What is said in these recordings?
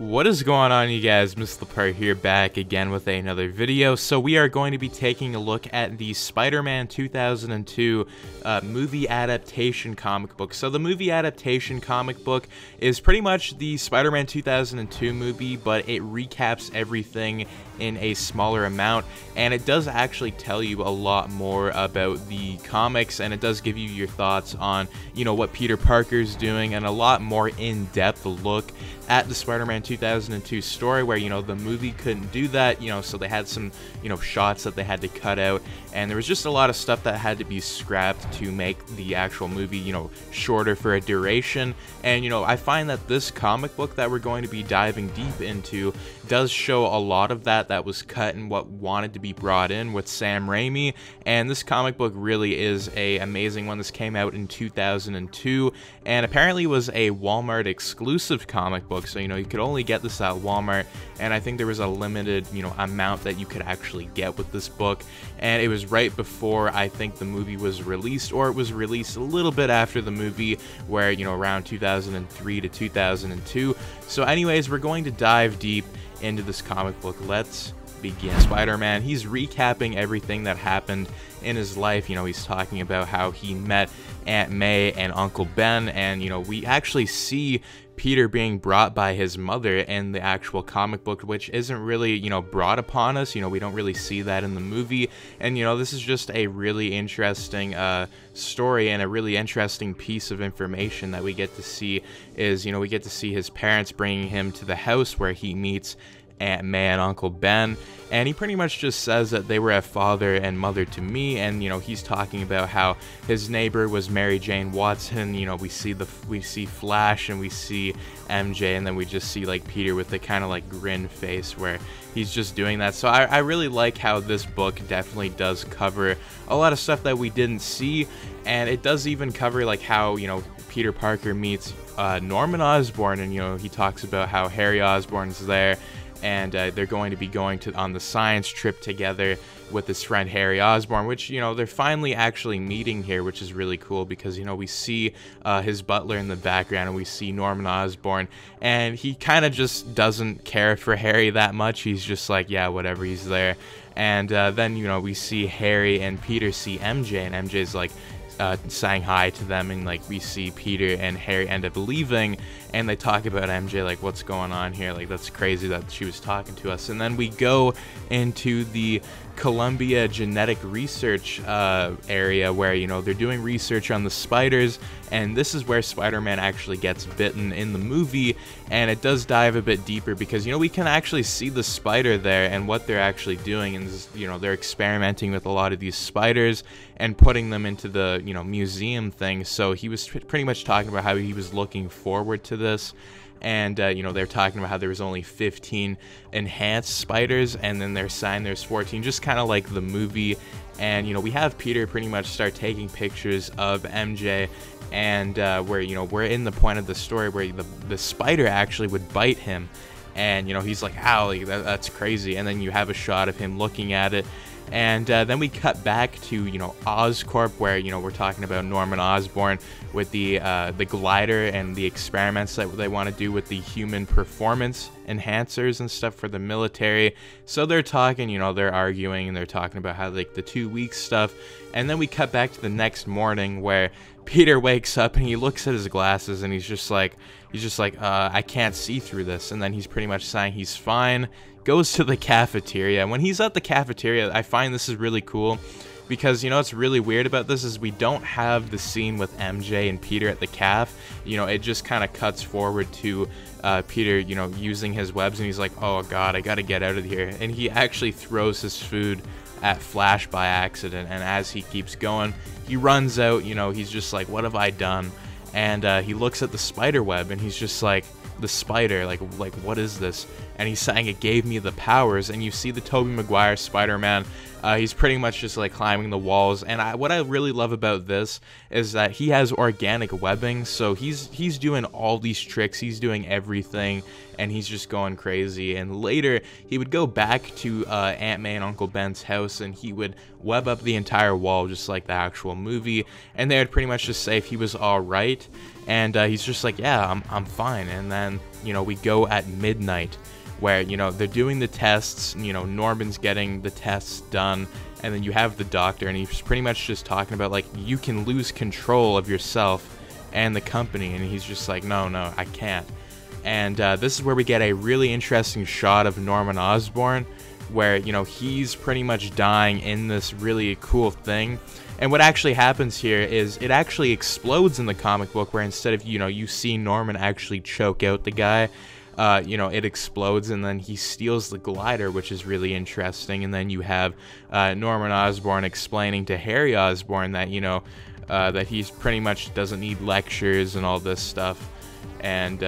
What is going on, you guys? Mr. Lepar here, back again with another video. So we are going to be taking a look at the Spider-Man 2002 movie adaptation comic book. So the movie adaptation comic book is pretty much the Spider-Man 2002 movie, but it recaps everything in a smaller amount, and it does actually tell you a lot more about the comics, and it does give you your thoughts on, you know, what Peter Parker's doing, and a lot more in-depth look at the Spider-Man 2002 story, where, you know, the movie couldn't do that, you know, so they had some, you know, shots that they had to cut out, and there was just a lot of stuff that had to be scrapped to make the actual movie, you know, shorter for a duration. And, you know, I find that this comic book that we're going to be diving deep into does show a lot of that was cut and what wanted to be brought in with Sam Raimi, and this comic book really is a amazing one. This came out in 2002, and apparently was a Walmart exclusive comic book, so, you know, you could only get this at Walmart, and I think there was a limited, you know, amount that you could actually get with this book, and it was right before, I think, the movie was released, or it was released a little bit after the movie, where, you know, around 2003 to 2002. So anyways, we're going to dive deep into this comic book. Let's begin. Spider-Man, he's recapping everything that happened in his life. You know, he's talking about how he met Aunt May and Uncle Ben, and, you know, we actually see Peter being brought by his mother in the actual comic book, which isn't really, you know, brought upon us. You know, we don't really see that in the movie, and, you know, this is just a really interesting story and a really interesting piece of information that we get to see. Is, you know, we get to see his parents bringing him to the house where he meets Aunt May and Uncle Ben, and he pretty much just says that they were a father and mother to me. And, you know, he's talking about how his neighbor was Mary Jane Watson. You know, we see Flash, and we see MJ, and then we just see like Peter with the kind of like grin face where he's just doing that. So I really like how this book definitely does cover a lot of stuff that we didn't see, and it does even cover like how, you know, Peter Parker meets Norman Osborn, and, you know, he talks about how Harry Osborn's there, and they're going to be going on the science trip together with his friend Harry Osborn, which, you know, they're finally actually meeting here, which is really cool because, you know, we see his butler in the background, and we see Norman Osborn, and he kind of just doesn't care for Harry that much. He's just like, yeah, whatever, he's there. And then, you know, we see Harry and Peter see MJ, and MJ's like saying hi to them, and like we see Peter and Harry end up leaving, and they talk about MJ, like, what's going on here, like, that's crazy that she was talking to us. And then we go into the Columbia genetic research area where, you know, they're doing research on the spiders, and this is where Spider-Man actually gets bitten in the movie, and it does dive a bit deeper because, you know, we can actually see the spider there and what they're actually doing, and, you know, they're experimenting with a lot of these spiders and putting them into the, you know, museum thing. So he was pretty much talking about how he was looking forward to this. And, you know, they're talking about how there was only 15 enhanced spiders, and then they're saying there's 14, just kind of like the movie. And, you know, we have Peter pretty much start taking pictures of MJ, and where, you know, we're in the point of the story where the spider actually would bite him. And, you know, he's like, ow, like, that's crazy. And then you have a shot of him looking at it. And then we cut back to, you know, Oscorp, where, you know, we're talking about Norman Osborn with the glider and the experiments that they want to do with the human performance enhancers and stuff for the military. So they're talking, you know, they're arguing, and they're talking about how, like, the 2 weeks stuff. And then we cut back to the next morning where Peter wakes up and he looks at his glasses, and he's just like, I can't see through this. And then he's pretty much saying he's fine, goes to the cafeteria. And when he's at the cafeteria, I find this is really cool because, you know, what's really weird about this is we don't have the scene with MJ and Peter at the caf. You know, it just kind of cuts forward to Peter, you know, using his webs, and he's like, oh god, I gotta get out of here. And he actually throws his food at Flash by accident, and as he keeps going, he runs out. You know, he's just like, what have I done? And he looks at the spider web, and he's just like, the spider, like what is this? And he's saying it gave me the powers. And you see the Tobey Maguire Spider-Man He's pretty much just like climbing the walls, and what I really love about this is that he has organic webbing, so he's doing all these tricks, he's doing everything, and he's just going crazy. And later he would go back to Aunt May and Uncle Ben's house, and he would web up the entire wall just like the actual movie, and they would pretty much just say if he was all right, and he's just like, yeah, I'm fine. And then, you know, we go at midnight, where, you know, they're doing the tests, you know, Norman's getting the tests done, and then you have the doctor, and he's pretty much just talking about, like, you can lose control of yourself and the company, and he's just like, no, I can't. And this is where we get a really interesting shot of Norman Osborn, where, you know, he's pretty much dying in this really cool thing. And what actually happens here is it actually explodes in the comic book, where instead of, you know, you see Norman actually choke out the guy, you know, it explodes, and then he steals the glider, which is really interesting. And then you have Norman Osborn explaining to Harry Osborn that, you know, that he's pretty much doesn't need lectures and all this stuff. And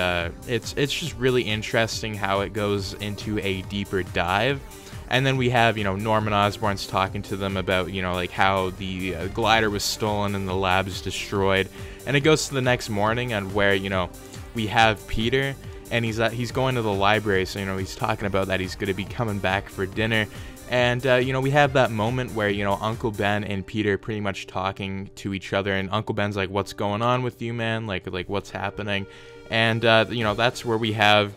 it's just really interesting how it goes into a deeper dive. And then we have, you know, Norman Osborn's talking to them about, you know, like how the glider was stolen and the lab's destroyed. And it goes to the next morning, and where, you know, we have Peter, and he's going to the library, so, you know, he's talking about that he's going to be coming back for dinner. And, you know, we have that moment where, you know, Uncle Ben and Peter are pretty much talking to each other, and Uncle Ben's like, what's going on with you, man? Like what's happening? And, you know, that's where we have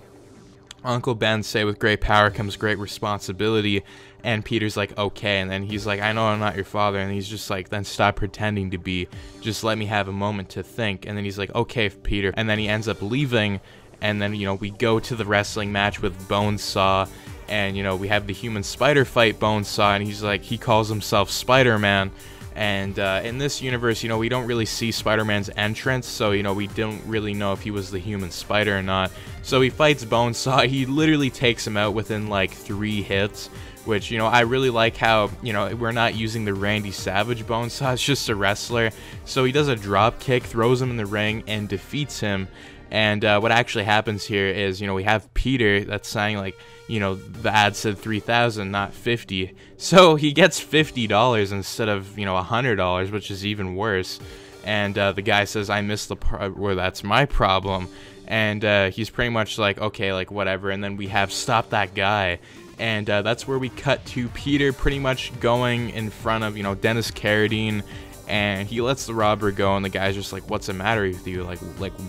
Uncle Ben say, with great power comes great responsibility. And Peter's like, okay. And then he's like, I know I'm not your father. And he's just like, then stop pretending to be. Just let me have a moment to think. And then he's like, okay, Peter. And then he ends up leaving. And then, you know, we go to the wrestling match with Bonesaw. And, you know, we have the human spider fight Bonesaw. And he's like, he calls himself Spider-Man. And in this universe, you know, we don't really see Spider-Man's entrance, so, you know, we don't really know if he was the human spider or not. So he fights Bonesaw. He literally takes him out within like 3 hits, which, you know, I really like how, you know, we're not using the Randy Savage Bonesaw. It's just a wrestler. So he does a drop kick, throws him in the ring, and defeats him. And what actually happens here is, you know, we have Peter that's saying, like, you know, the ad said 3,000, not 50. So he gets $50 instead of, you know, $100, which is even worse. And the guy says, I missed the part where that's my problem. And he's pretty much like, okay, like, whatever. And then we have Stop That Guy. And that's where we cut to Peter pretty much going in front of, you know, Dennis Carradine. And he lets the robber go, and the guy's just like, what's the matter with you? Like,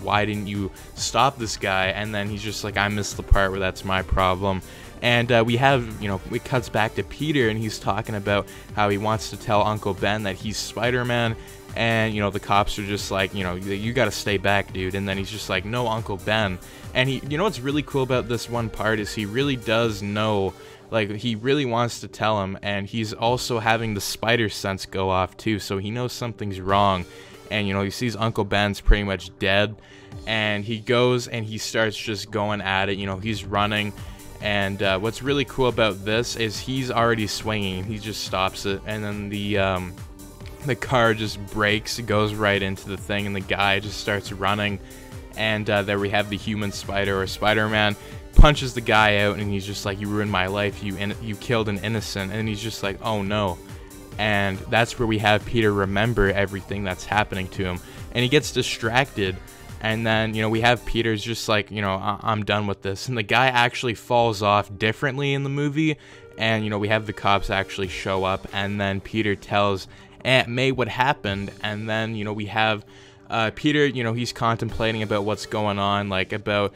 why didn't you stop this guy? And then he's just like, I missed the part where that's my problem. And we have, you know, it cuts back to Peter, and he's talking about how he wants to tell Uncle Ben that he's Spider-Man. And, you know, the cops are just like, you know, you gotta stay back, dude. And then he's just like, no, Uncle Ben. And he, you know what's really cool about this one part is he really does know, like, he really wants to tell him, and he's also having the spider sense go off too, so he knows something's wrong. And, you know, he sees Uncle Ben's pretty much dead, and he goes and he starts just going at it. You know, he's running, and what's really cool about this is he's already swinging. He just stops it, and then the car just brakes, goes right into the thing, and the guy just starts running. And there we have the human spider, or Spider-Man, punches the guy out, and he's just like, you ruined my life, you killed an innocent. And he's just like, oh no. And that's where we have Peter remember everything that's happening to him, and he gets distracted. And then, you know, we have Peter's just like, you know, I'm done with this. And the guy actually falls off differently in the movie, and, you know, we have the cops actually show up, and then Peter tells Aunt May what happened. And then, you know, we have Peter, you know, he's contemplating about what's going on, like about,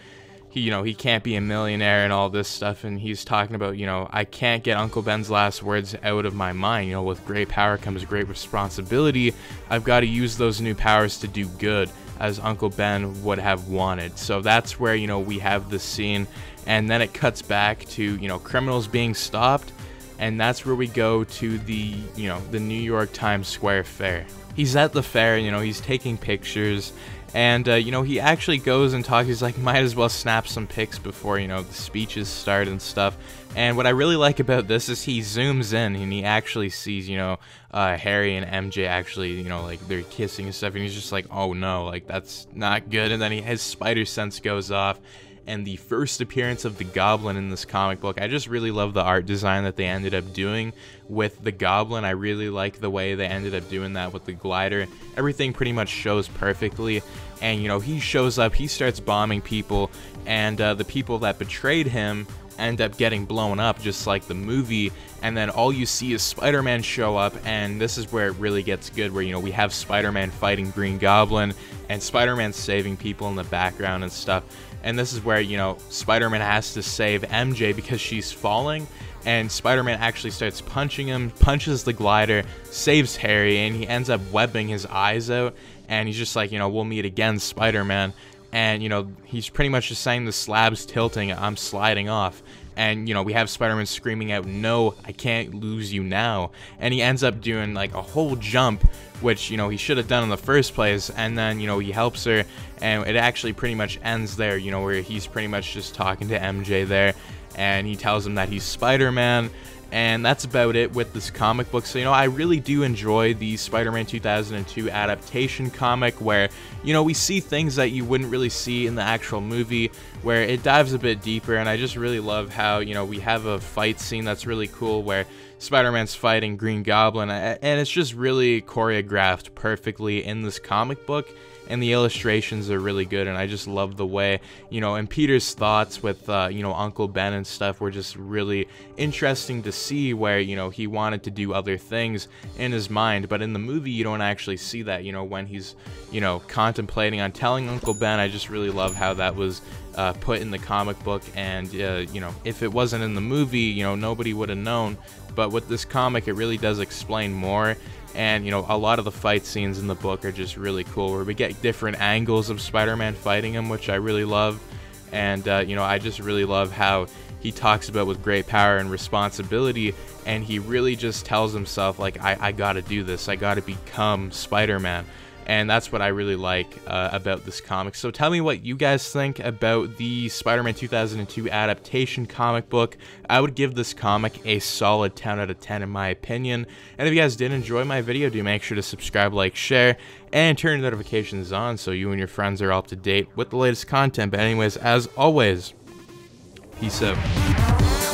you know, he can't be a millionaire and all this stuff, and he's talking about, you know, I can't get Uncle Ben's last words out of my mind. You know, with great power comes great responsibility. I've got to use those new powers to do good, as Uncle Ben would have wanted. So that's where, you know, we have the scene, and then it cuts back to, you know, criminals being stopped, and that's where we go to the, you know, the New York Times Square Fair. He's at the fair, you know, he's taking pictures. And, you know, he actually goes and talks. He's like, might as well snap some pics before, you know, the speeches start and stuff. And what I really like about this is he zooms in and he actually sees, you know, Harry and MJ actually, you know, like, they're kissing and stuff. And he's just like, oh no, like, that's not good. And then his spider sense goes off. and the first appearance of the Goblin in this comic book. I just really love the art design that they ended up doing with the Goblin. I really like the way they ended up doing that with the glider. Everything pretty much shows perfectly, and you know, he shows up, he starts bombing people, and the people that betrayed him end up getting blown up just like the movie. And then all you see is Spider-Man show up, and this is where it really gets good, where, you know, we have Spider-Man fighting Green Goblin and Spider-Man saving people in the background and stuff. And this is where, you know, Spider-Man has to save MJ because she's falling, and Spider-Man actually starts punching him, punches the glider, saves Harry, and he ends up webbing his eyes out, and he's just like, you know, we'll meet again, Spider-Man. And, you know, he's pretty much just saying the slab's tilting, I'm sliding off. And, you know, we have Spider-Man screaming out, no, I can't lose you now. And he ends up doing, like, a whole jump, which, you know, he should have done in the first place. And then, you know, he helps her, and it actually pretty much ends there, you know, where he's pretty much just talking to MJ there. And he tells him that he's Spider-Man. And that's about it with this comic book. So, you know, I really do enjoy the Spider-Man 2002 adaptation comic, where, you know, we see things that you wouldn't really see in the actual movie, where it dives a bit deeper. And I just really love how, you know, we have a fight scene that's really cool where Spider-Man's fighting Green Goblin, and it's just really choreographed perfectly in this comic book. And the illustrations are really good, and I just love the way, you know, and Peter's thoughts with, you know, Uncle Ben and stuff were just really interesting to see, where, you know, he wanted to do other things in his mind, but in the movie you don't actually see that, you know, when he's, you know, contemplating on telling Uncle Ben. I just really love how that was put in the comic book, and, you know, if it wasn't in the movie, you know, nobody would have known, but with this comic it really does explain more. And, you know, a lot of the fight scenes in the book are just really cool, where we get different angles of Spider-Man fighting him, which I really love. And, you know, I just really love how he talks about with great power and responsibility, and he really just tells himself, like, I gotta do this, I gotta become Spider-Man. And that's what I really like about this comic. So tell me what you guys think about the Spider-Man 2002 adaptation comic book. I would give this comic a solid 10 out of 10 in my opinion. And if you guys did enjoy my video, do make sure to subscribe, like, share, and turn notifications on so you and your friends are all up to date with the latest content. But anyways, as always, peace out.